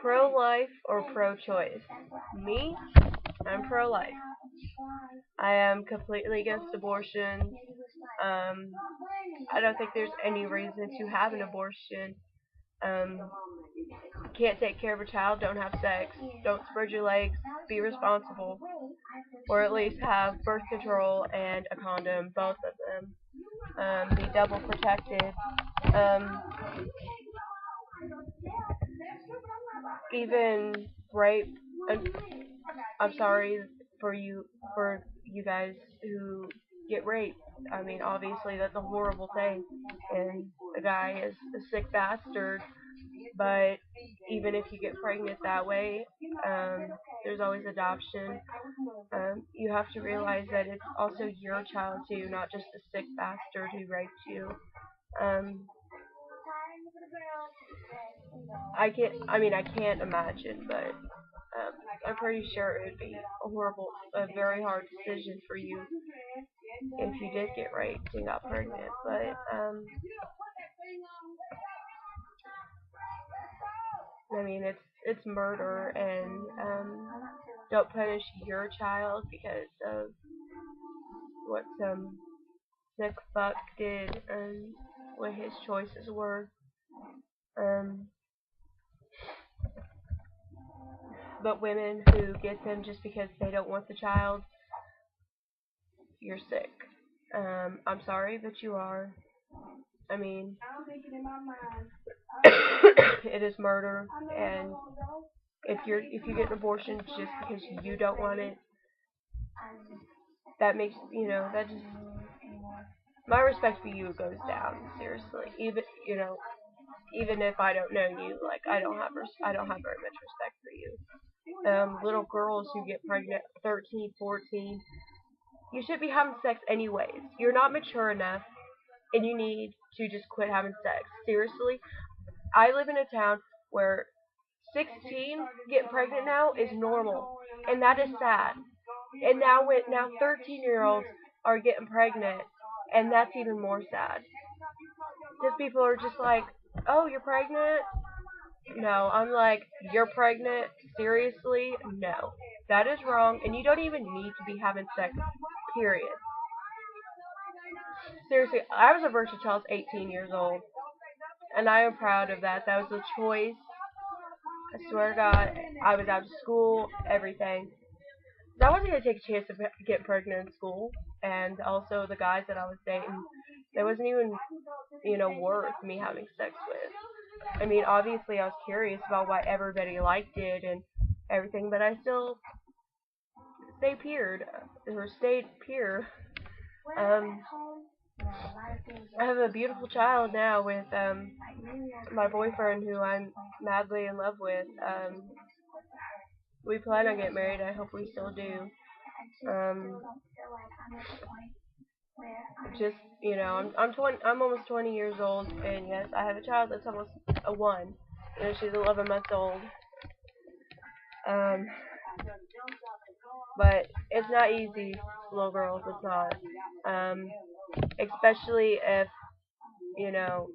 Pro-life or pro-choice? Me, I'm pro-life. I am completely against abortion. Um, I don't think there's any reason to have an abortion. Um, can't take care of a child, don't have sex, don't spread your legs, be responsible, or at least have birth control and a condom, both of them. Be double protected. Um, even rape. I'm, I'm sorry for you guys who get raped. I mean, obviously that's a horrible thing, and the guy is a sick bastard. But even if you get pregnant that way, um, there's always adoption. You have to realize that it's also your child too, not just the sick bastard who raped you. Um, I can't imagine, but I'm pretty sure it would be a very hard decision for you if you did get raped and got pregnant. But I mean, it's murder, and don't punish your child because of what some sick fuck did and what his choices were. Um, but women who get them just because they don't want the child, you're sick. I'm sorry, but you are. I mean, it is murder, and if you get an abortion just because you don't want it, that makes that just my respect for you goes down seriously. Even if I don't know you, like I don't have very much respect for you. Little girls who get pregnant 13, 14, you should be having sex anyways. You're not mature enough, and you need to just quit having sex. Seriously, I live in a town where 16 getting pregnant now is normal, and that is sad. And now 13-year-olds are getting pregnant, and that's even more sad. Because people are just like, "Oh, you're pregnant?" No, I'm like, "You're pregnant? Seriously? No. That is wrong, and you don't even need to be having sex. Period." Seriously, I was a virgin until I was 18 years old, and I am proud of that. That was a choice. I swear to God, I was out of school, everything. I wasn't gonna take a chance to get pregnant in school, and also the guys that I was dating, they wasn't even, worth me having sex with. I mean, obviously I was curious about why everybody liked it and everything, but I still stayed pure. Um, I have a beautiful child now with my boyfriend who I'm madly in love with. We plan on getting married. I hope we still do. Um, just I'm 20. I'm almost 20 years old, and yes, I have a child that's almost a one. She's 11 months old. Um, but it's not easy, little girls. It's not. Um, especially if you know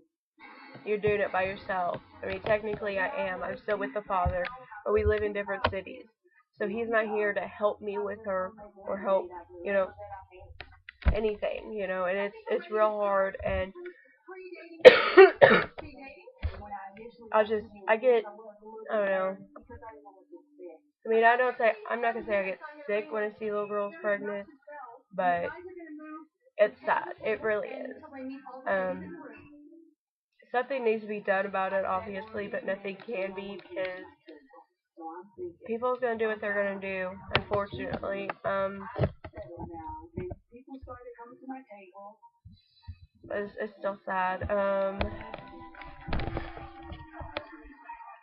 you're doing it by yourself. I mean, technically I am. I'm still with the father, but we live in different cities. So he's not here to help me with her or help, you know, anything, and it's real hard, and I don't know. I mean, I'm not gonna say I get sick when I see little girls pregnant, but it's sad. It really is. Um, something needs to be done about it, obviously, but nothing can be because people's gonna do what they're gonna do. Unfortunately, it's still sad.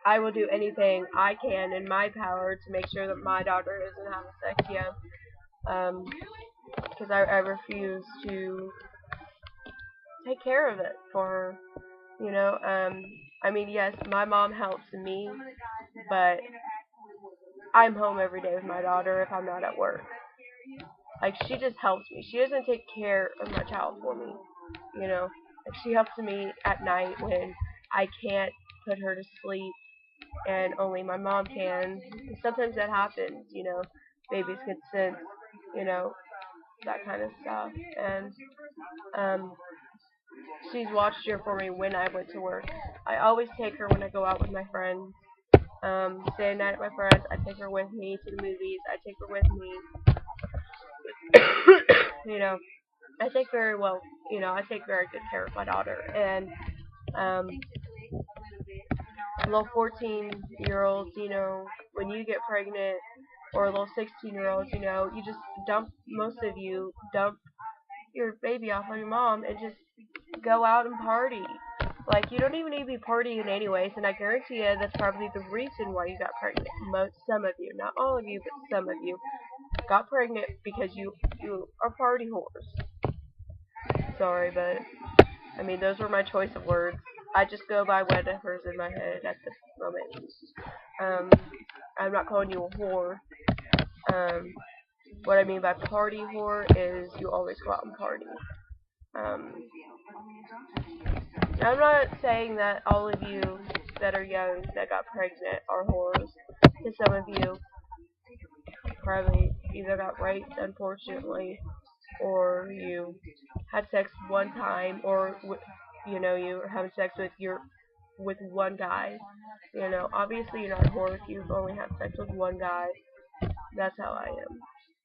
I will do anything I can in my power to make sure that my daughter isn't having sex yet. Because I refuse to take care of it for her. I mean, yes, my mom helps me, but I'm home every day with my daughter if I'm not at work. Like, she just helps me. She doesn't take care of my child for me. Like, she helps me at night when I can't put her to sleep and only my mom can. Sometimes that happens, babies get sense, you know, that kind of stuff. And um, she's watched her for me when I went to work. I always take her when I go out with my friends. Stay a night at my friends. I take her with me to the movies. I take her with me. I take very well. I take very good care of my daughter. And um, little 14-year-olds, when you get pregnant, or little 16-year-olds, you just most of you dump your baby off on your mom and just go out and party. Like, you don't even need to be partying anyways, and I guarantee you that's probably the reason why you got pregnant. Some of you, not all of you, but some of you got pregnant because you are party whores. Sorry, but I mean, those were my choice of words. I just go by whatever's in my head at the moment. I'm not calling you a whore. What I mean by party whore is you always go out and party. I'm not saying that all of you that are young that got pregnant are whores. Because some of you probably either got raped, unfortunately, or you had sex one time, or you were having sex with one guy. Obviously you're not a whore if you've only had sex with one guy. That's how I am.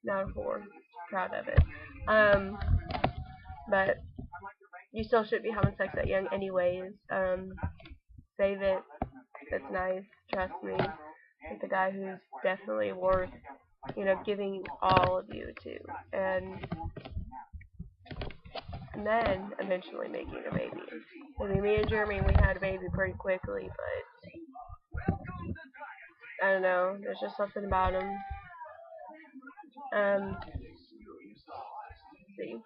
Not a whore. Proud of it. But you still shouldn't be having sex that young anyways. Save it. It's nice. Trust me. It's a guy who's definitely worth, giving all of you to. And then eventually making a baby. I mean, me and Jeremy, we had a baby pretty quickly, but I don't know. There's just something about him. See.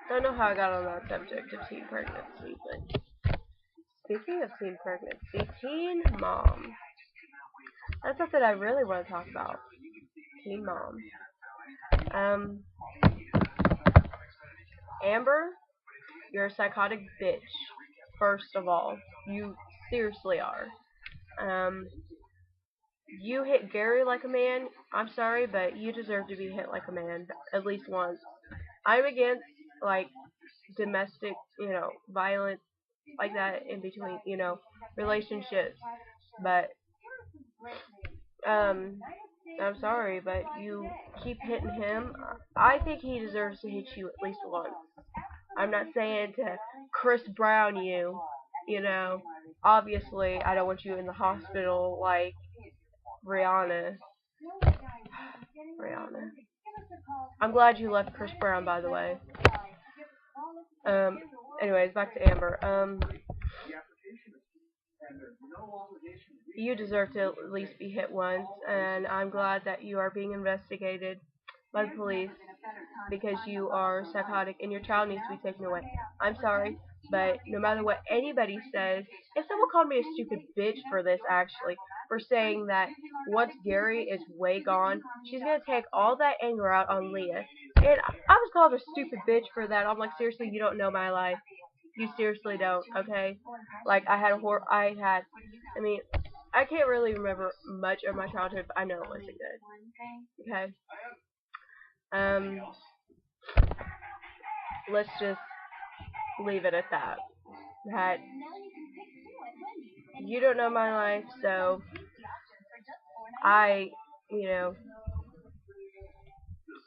Don't know how I got on that subject of teen pregnancy, but speaking of teen pregnancy, teen mom. That's something I really want to talk about. Teen mom. Amber, you're a psychotic bitch. First of all, you seriously are. You hit Gary like a man. I'm sorry, but you deserve to be hit like a man at least once. I'm against like domestic, violence like that in between, relationships. But I'm sorry, but you keep hitting him. I think he deserves to hit you at least once. I'm not saying to Chris Brown you, Obviously, I don't want you in the hospital like Rihanna. Rihanna. I'm glad you left Chris Brown, by the way. Anyways, back to Amber. You deserve to at least be hit once, and I'm glad that you are being investigated by the police because you are psychotic and your child needs to be taken away. I'm sorry, but no matter what anybody says, if someone called me a stupid bitch for this, actually, for saying that once Gary is way gone, she's gonna take all that anger out on Leah. And I was called a stupid bitch for that. I'm like, seriously, you don't know my life. You seriously don't, okay? Like, I mean, I can't really remember much of my childhood, but I know it wasn't good. Okay? Let's just leave it at that. That you don't know my life, so I'm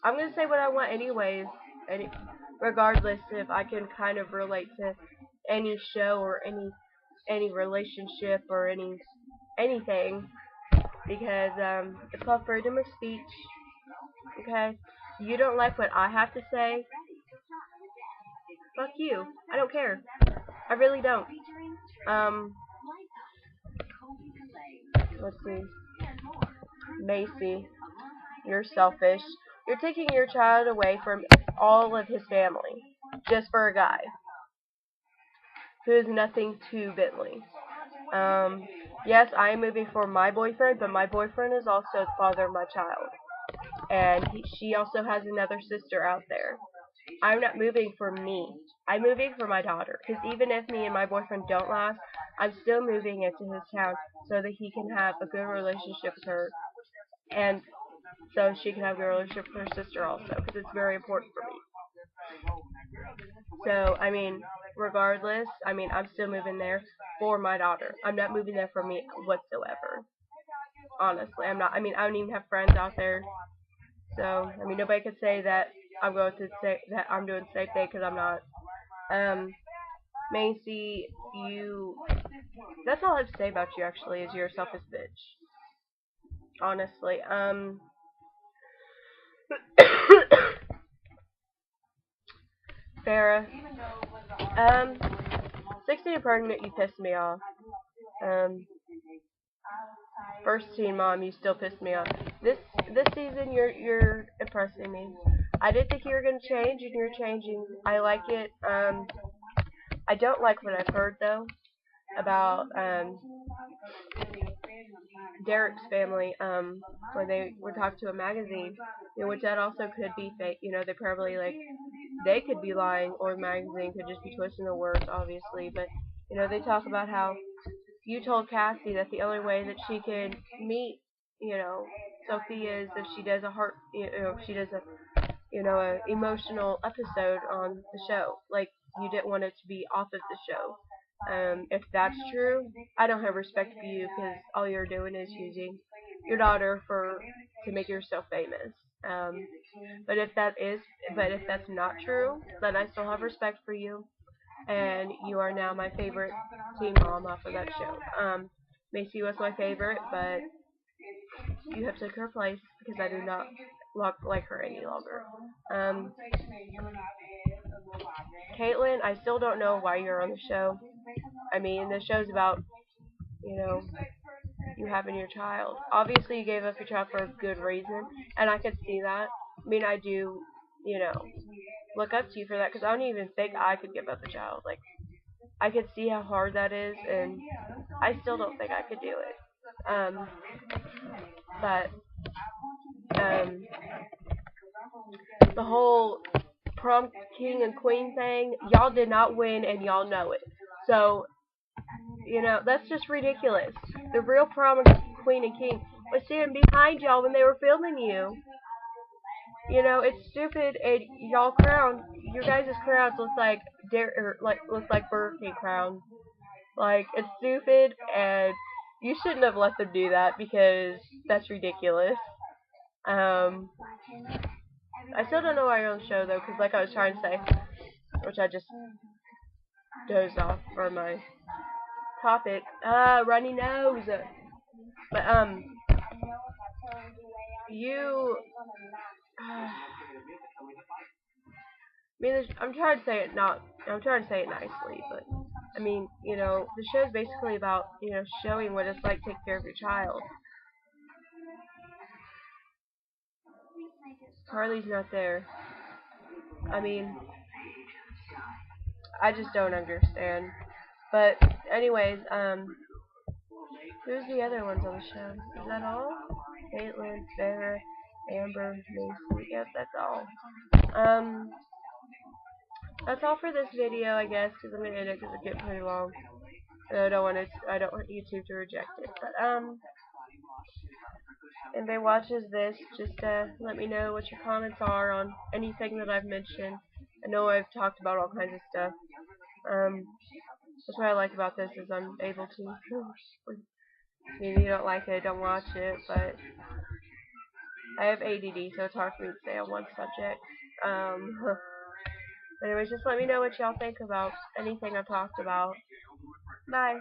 gonna say what I want anyways, regardless if I can kind of relate to any show or any relationship or anything, because it's called freedom of speech. Okay, you don't like what I have to say? Fuck you. I don't care. I really don't. Let's see. Macy, you're selfish. You're taking your child away from all of his family just for a guy who is nothing to Bentley. Yes, I am moving for my boyfriend, but my boyfriend is also the father of my child. And she also has another sister out there. I'm not moving for me. I'm moving for my daughter. Because even if me and my boyfriend don't last, I'm still moving into his town so that he can have a good relationship with her. And so she can have a good relationship with her sister also. Because it's very important for me. So, I mean, regardless, I mean, I'm still moving there for my daughter. I'm not moving there for me whatsoever. Honestly, I'm not. I mean, I don't even have friends out there. So, I mean, nobody could say that I'm going to say that I'm doing the same thing because I'm not. Um, Macy, you. That's all I have to say about you. Actually, is you're a selfish bitch. Honestly. Farrah. 16 and pregnant, you pissed me off. Um, First teen mom, you still pissed me off. This season, you're impressing me. I didn't think you were gonna change, and you're changing. I like it. I don't like what I've heard though about Derek's family. When they were talking to a magazine, which that also could be fake. You know, they probably they could be lying, or the magazine could just be twisting the words, obviously. But you know, they talk about how you told Cassie that the only way that she could meet, you know, Sophia is if she does a heart, if she does a emotional episode on the show. Like, you didn't want it to be off of the show. If that's true, I don't have respect for you because all you're doing is using your daughter to make yourself famous. Um, but if that's not true, then I still have respect for you, and you are now my favorite teen mom off of that show. Macy was my favorite, but you have took her place because I do not like her any longer. Um, Caitlyn, I still don't know why you're on the show. I mean, the show's about, you know, you having your child. Obviously, you gave up your child for a good reason, and I could see that. I mean, I do, you know, look up to you for that because I don't even think I could give up a child. Like, I could see how hard that is, and I still don't think I could do it. But the whole prom king and queen thing, y'all did not win, and y'all know it. So, you know, that's just ridiculous. The real prom queen and king was standing behind y'all when they were filming you. You know, it's stupid, and your guys' crowns look like Burger King crowns. Like, it's stupid, and you shouldn't have let them do that because that's ridiculous. Um, I still don't know why you're on the show though, because like I was trying to say, which I just dozed off for my topic. Runny nose. But you. I mean, I'm trying to say it not. I'm trying to say it nicely, but I mean, you know, the show's basically about, you know, showing what it's like to take care of your child. Harley's not there. I mean, I just don't understand. But anyways, who's the other ones on the show? Is that all? Caitlyn, Sarah, Amber, Macy. Yep, that's all. Um, that's all for this video, I guess, because I'm gonna end it because it's getting pretty long. And I don't want YouTube to reject it. But if anybody watches this, just let me know what your comments are on anything that I've mentioned. I know I've talked about all kinds of stuff. That's what I like about this is I'm able to. Maybe you don't like it, don't watch it, but I have ADD, so it's hard for me to stay on one subject. Anyways, just let me know what y'all think about anything I've talked about. Bye.